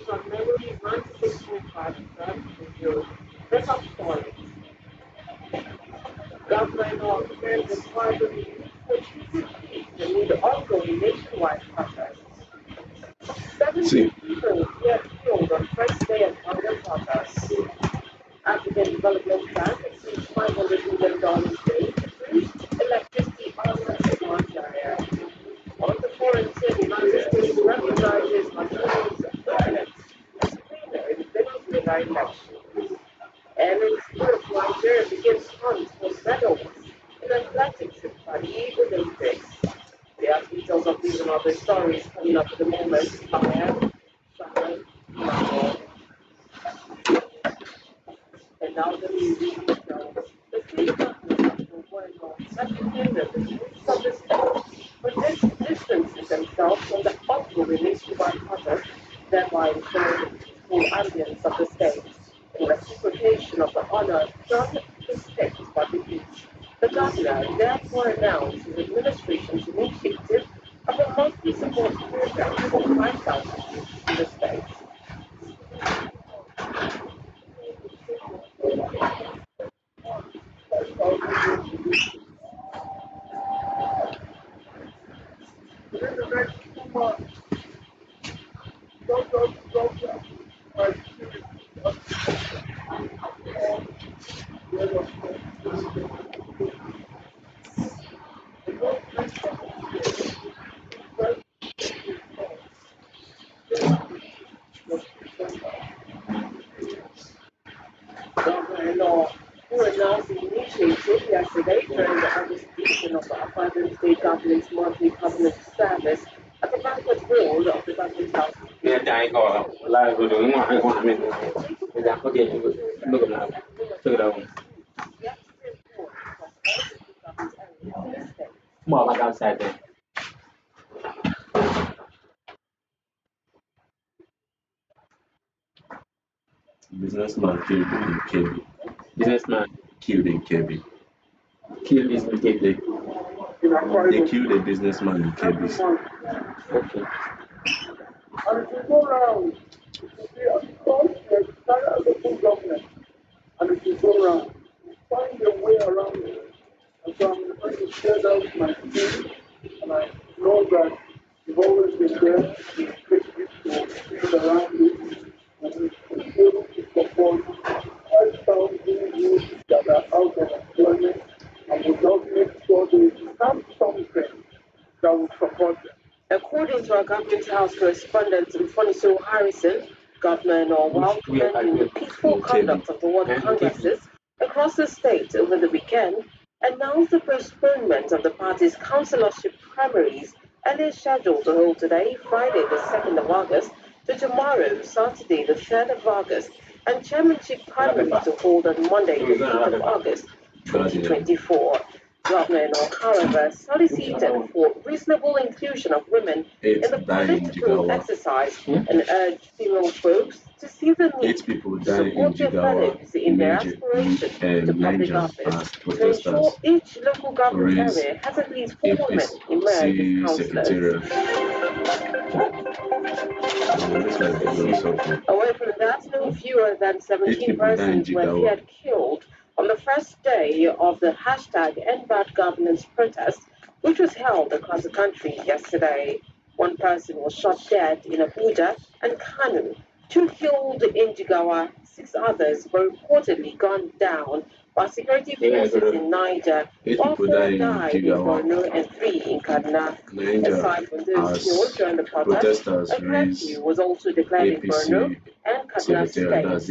From memory 96.5 review. The top story. Government of American Party amid ongoing nationwide protests. 70 people yet killed on first day of hunger protests. African Development Bank sees $500 million aid to boost electricity outlets in Nigeria. On the foreign tip, United States recognizes Nigeria's dominance as winner in Venezuela election. And in sports, Nigeria begins hunt for medals in athletics in Paris Olympics. We have details of these and other stories coming up in the moment. I am SHARON. And now the music details. The state government will work on secondary the needs of the state, but this distances themselves from the ongoing nationwide protest, thereby ensuring the peaceful ambience of the state. In reciprocation of the honor done to the state by the youth, the governor therefore announced his administration's initiative of a monthly support program for 5,000 youth in the state. Governor who announced the initiative yesterday during the administration of the Abundant State Government's monthly public service at the banquet hall of the government house. Yeah, I go live with the I want to make it. Look at that. Look at that. More like outside there. Businessman killed in Kebbi. Businessman Killed in Kebbi. killed is Kebbi. They killed a businessman in Kebbi. Okay. And if you go around, you see a coast like Sarah as a full government. And if you go around, you find your way around it. And so I'm trying to share that with my team. And I know that you've always been there to take this to people around you. And we've been able to support 5,000 youth that are out of employment. And we just make sure they have something that will support them. According to our government house correspondent Mfoniso Harrison, Governor Norwell commending the peaceful conduct of the World Congresses across the state over the weekend, announced the postponement of the party's councillorship primaries earlier scheduled to hold today, Friday the 2nd of August, to tomorrow, Saturday the 3rd of August, and chairmanship primary to hold on Monday the 5th of August, 2024. Governor Enoch, however, solicited for reasonable inclusion of women in the political exercise and urged female folks to see the need to support their fellows in their aspiration to public office to ensure each local government area has at least 4 women emerged as councillors. Away from that, no fewer than 17 persons were feared killed on the first day of the hashtag #EndBadGovernance protest, which was held across the country yesterday. One person was shot dead in Abuja and Kanu, 2 killed in Jigawa, 6 others were reportedly gunned down by security forces in Niger, while 4 died in Borno and 3 in Kaduna. Aside from those killed during the protest, a curfew was also declared in Borno and Kaduna states as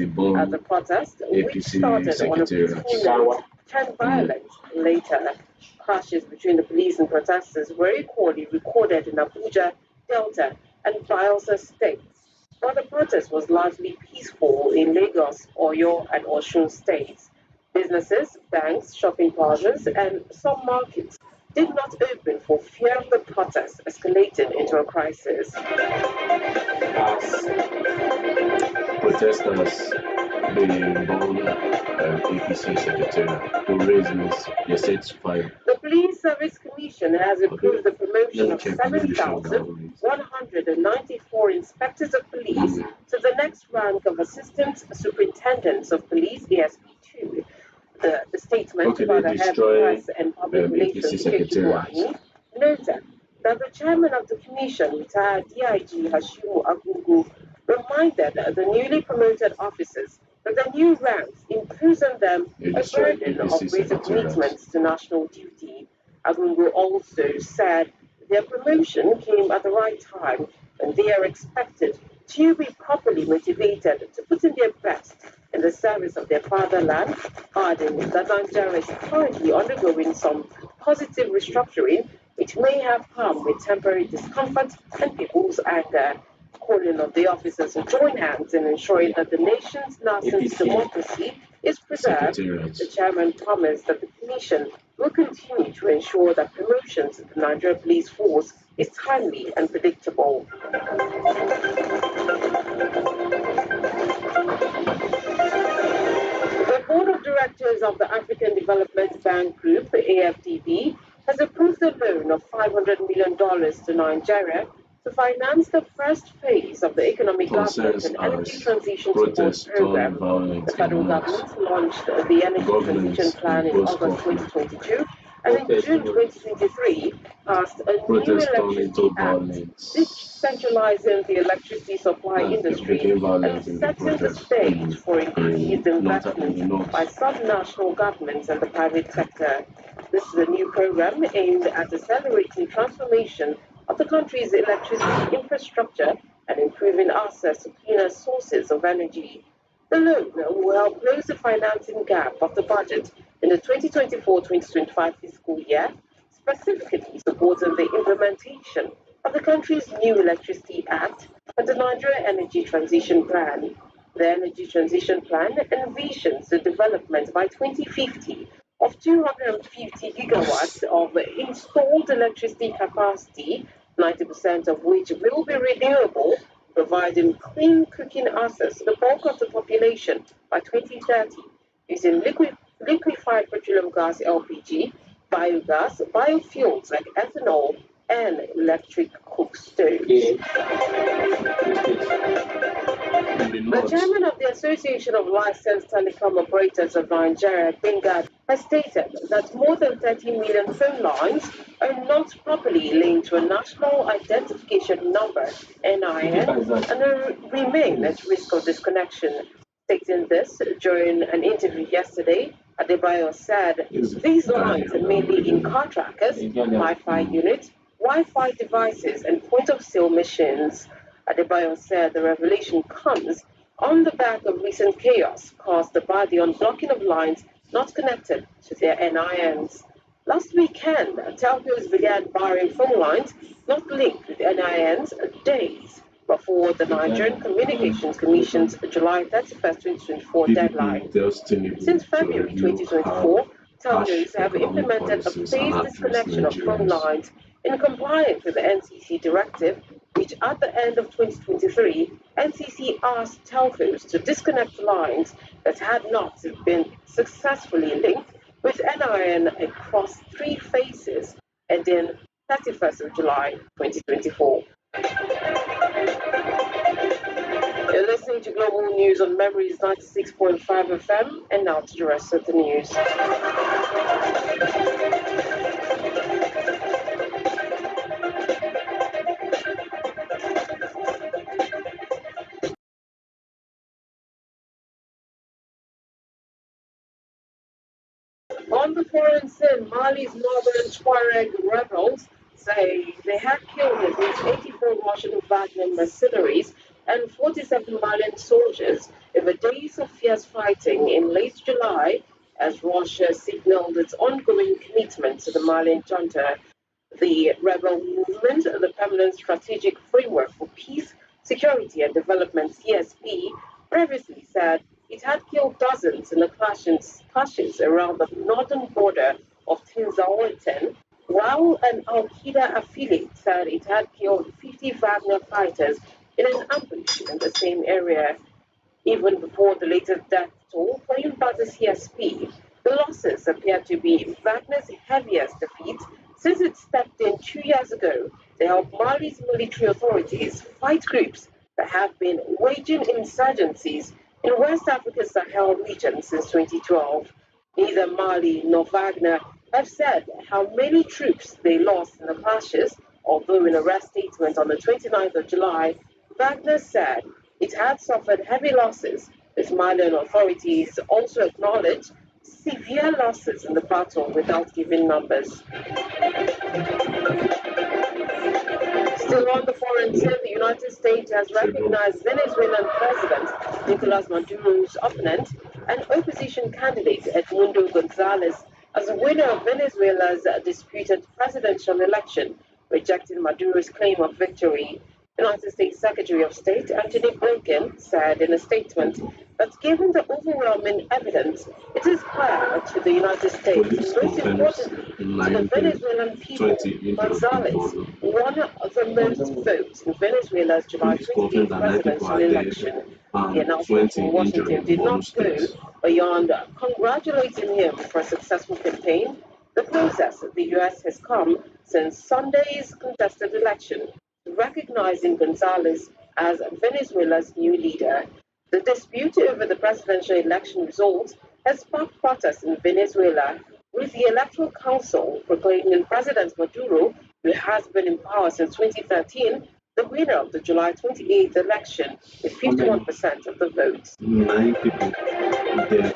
the protest, which started on a peaceful note, turned violent later. Clashes between the police and protesters were equally recorded in Abuja, Delta, and Bayelsa states, while the protest was largely peaceful in Lagos, Oyo, and Osun states. Businesses, banks, shopping plazas, and some markets did not open for fear of the protest escalating into a crisis. Protesters being bold APC secretary to raise this, they set fire. The Police Service Commission has approved the promotion of 7,194 inspectors of police to the next rank of Assistant Superintendents of Police, ASP2. The statement by the Head Press and Public Relations Secretary noted that the chairman of the commission, retired DIG Hashimu Agungu, reminded the newly promoted officers that the new ranks impose on them a burden of greater commitments to national duty. Agungu also said their promotion came at the right time and they are expected to be properly motivated to put in their best in the service of their fatherland, adding that Nigeria is currently undergoing some positive restructuring which may have come with temporary discomfort and people's anger, calling on the officers to join hands in ensuring that the nation's nascent democracy is preserved. The chairman promised that the commission will continue to ensure that promotions in the Nigerian police force is timely and predictable. The Board of Directors of the African Development Bank Group, AFDB, has approved a loan of $500 million to Nigeria to finance the first phase of the Economic Government and Energy Transition Support Program. The federal government launched the Energy Transition Plan in August 2022 and in June 2023 passed a new Electricity Act, decentralizing the electricity supply industry and setting the stage for increased investment by sub-national governments and the private sector. This is a new program aimed at accelerating transformation of the country's electricity infrastructure and improving access to cleaner sources of energy. The loan will help close the financing gap of the budget in the 2024-2025 fiscal year, specifically supporting the implementation of the country's new Electricity Act and the Nigeria Energy Transition Plan. The Energy Transition Plan envisions the development by 2050 of 250 gigawatts of installed electricity capacity, 90% of which will be renewable, providing clean cooking access to the bulk of the population by 2030, using liquefied petroleum gas LPG, biogas, biofuels like ethanol, and electric cook stoves. The chairman of the Association of Licensed Telecom Operators of Nigeria, Benga, has stated that more than 30 million phone lines are not properly linked to a national identification number, NIN, and remain at risk of disconnection. Stating this during an interview yesterday, Adebayo said these lines are mainly in car trackers, Wi-Fi units, Wi-Fi devices, and point-of-sale machines. Adebayo said the revelation comes on the back of recent chaos caused by the unblocking of lines not connected to their NINs. Last weekend, telcos began barring phone lines not linked with NINs days before the Nigerian Communications Commission's July 31st, 2024 deadline. Since February 2024, telcos have implemented a phased disconnection of phone lines in compliance with the NCC directive, which at the end of 2023, NCC asked telcos to disconnect lines that had not been successfully linked with NIN across 3 phases, ending 31st of July 2024. You're listening to Global News on Memories 96.5 FM, and now to the rest of the news. On the foreign scene, Mali's northern Tuareg rebels say they had killed at least 84 Russian Wagner mercenaries and 47 Malian soldiers in the days of fierce fighting in late July as Russia signaled its ongoing commitment to the Malian junta. The rebel movement, the Permanent Strategic Framework for Peace, Security and Development CSP, previously said it had killed dozens in the clashes around the northern border of Tinzaoten, while an Al-Qaeda affiliate said it had killed 50 Wagner fighters in an ambush in the same area. Even before the latest death toll claimed by the CSP, The losses appear to be Wagner's heaviest defeat since it stepped in 2 years ago to help Mali's military authorities fight groups that have been waging insurgencies in West Africa's Sahel region since 2012. Neither Mali nor Wagner have said how many troops they lost in the clashes, although in a rest statement on the 29th of July, Wagner said it had suffered heavy losses, with Malian authorities also acknowledged severe losses in the battle without giving numbers. Still on the foreign scene, the United States has recognized Venezuelan President Nicolas Maduro's opponent and opposition candidate Edmundo Gonzalez as the winner of Venezuela's disputed presidential election, rejecting Maduro's claim of victory. United States Secretary of State Antony Blinken said in a statement that given the overwhelming evidence, it is clear to the United States, most importantly to the Venezuelan people, Gonzalez won the most votes in Venezuela's July 28th presidential election. The announcement from Washington did not go beyond congratulating him for a successful campaign, the closest the U.S. has come since Sunday's contested election, recognizing Gonzalez as Venezuela's new leader. The dispute over the presidential election results has sparked protests in Venezuela, with the Electoral Council proclaiming President Maduro, who has been in power since 2013, the winner of the July 28th election with 51% of the votes. 9 people dead,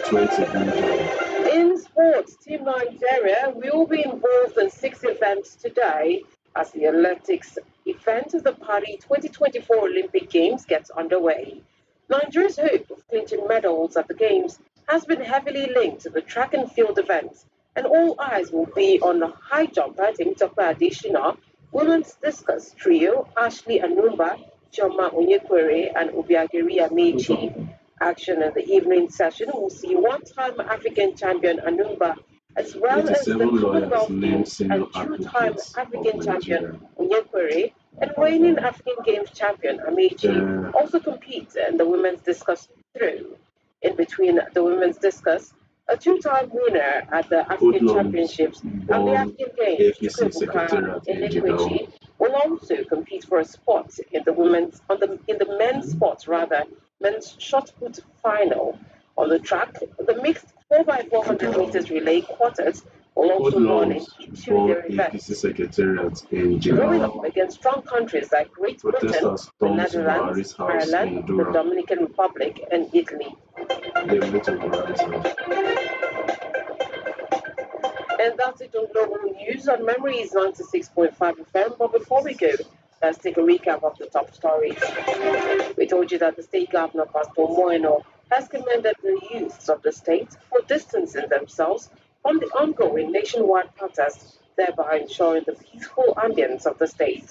20 injured. In sports, Team Nigeria will be involved in 6 events today as the athletics event of the Paris 2024 Olympic Games gets underway. Nigeria's hope of clinching medals at the Games has been heavily linked to the track and field events, and all eyes will be on the high jumper Temitope Adesina, women's discus trio Ashley Anumba, Chioma Enquiry, and Obiageri Amechi. Action in the evening session will see one-time African champion Anumba, as well as the Commonwealth Games and two-time African champion Enquiry and reigning African Games champion Amechi also compete in the women's discus throw. In between the women's discus, a two-time winner at the African Championships and the African Games, Chukwuka Enekwechi, will also compete for a spot in the men's shot put final. On the track, the mixed 4x400 meters relay quarters will also run in two-day events, going up against strong countries like Great Britain, the Netherlands, Ireland, the Dominican Republic, and Italy. And that's it on Global News on Memories 96.5 FM. But before we go, let's take a recap of the top stories. We told you that the state governor, Pastor Moeno, has commended the youths of the state for distancing themselves from the ongoing nationwide protests, thereby ensuring the peaceful ambience of the state.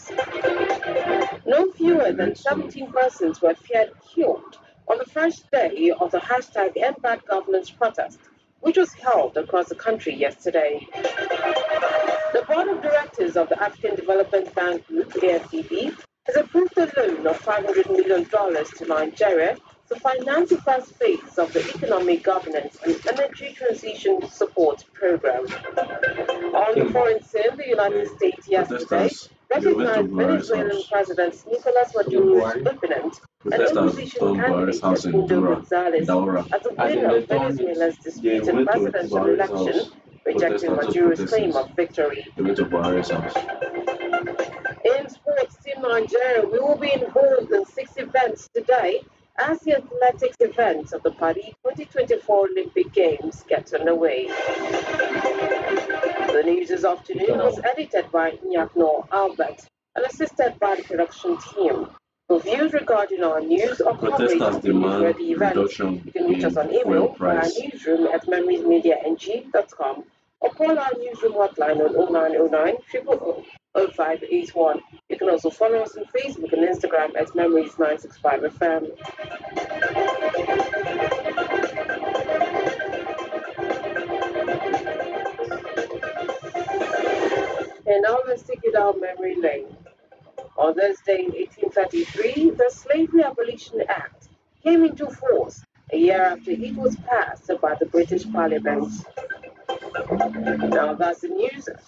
No fewer than 17 persons were feared killed on the first day of the hashtag #EndBadGovernance protest, which was held across the country yesterday. The board of directors of the African Development Bank Group, AFDB, has approved a loan of $500 million to Nigeria to finance the first phase of the Economic Governance and Energy Transition Support Program. On the foreign scene, the United States yesterday recognized Venezuelan President Nicolas Maduro's opponent and opposition candidate Edmundo Gonzalez as the winner of Venezuela's disputed presidential election, rejecting Maduro's claim of victory. In sports, Team Nigeria will be involved in 6 events today as the athletics events of the Paris 2024 Olympic Games get underway. The news this afternoon was edited by Nyakno Albert and assisted by the production team. For views regarding our news or coverage of the event, you can reach us on email via newsroom@memoriesmediang.com or call our newsroom hotline on 0909 000 0581. You can also follow us on Facebook and Instagram at Memories965FM. And now let's take it down memory lane. On this day in 1833, the Slavery Abolition Act came into force, a year after it was passed by the British Parliament. Now that's the news.